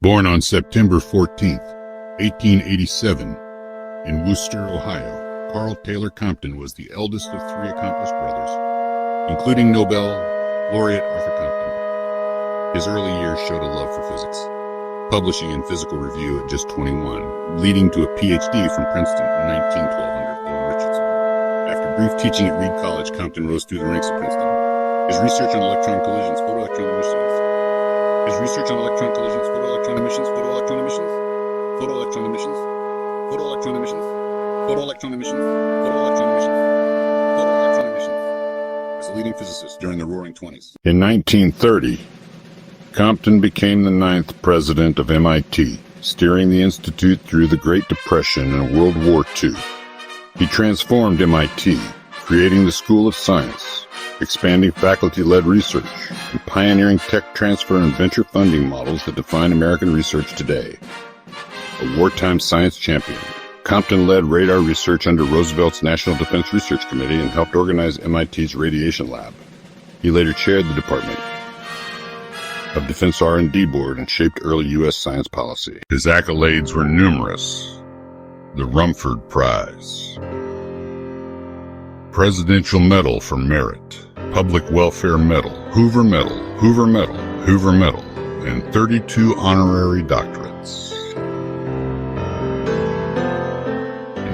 Born on September 14, 1887, in Wooster, Ohio, Karl Taylor Compton was the eldest of three accomplished brothers, including Nobel laureate Arthur Compton. His early years showed a love for physics, publishing in Physical Review at just 21, leading to a PhD from Princeton in 1912 under Owen Richardson. After brief teaching at Reed College, Compton rose through the ranks of Princeton. His research on electron collisions, photoelectron emissions, as a leading physicist during the Roaring Twenties. In 1930, Compton became the 9th president of MIT, steering the institute through the Great Depression and World War II. He transformed MIT, creating the School of Science, expanding faculty-led research, and pioneering tech transfer and venture funding models that define American research today. A wartime science champion, Compton led radar research under Roosevelt's National Defense Research Committee and helped organize MIT's Radiation Lab. He later chaired the Department of Defense R&D Board and shaped early U.S. science policy. His accolades were numerous. The Rumford Prize, Presidential Medal for Merit, Public Welfare Medal, Hoover Medal, Hoover Medal, Hoover Medal, and 32 honorary doctorates.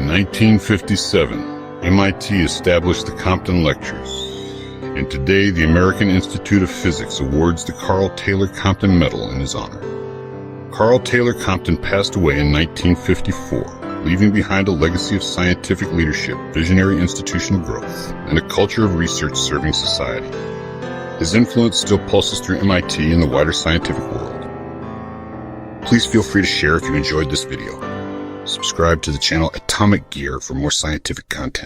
In 1957, MIT established the Compton Lectures, and today the American Institute of Physics awards the Karl Taylor Compton Medal in his honor. Karl Taylor Compton passed away in 1954, leaving behind a legacy of scientific leadership, visionary institutional growth, and a culture of research serving society. His influence still pulses through MIT and the wider scientific world. Please feel free to share if you enjoyed this video. Subscribe to the channel Atomic Gear for more scientific content.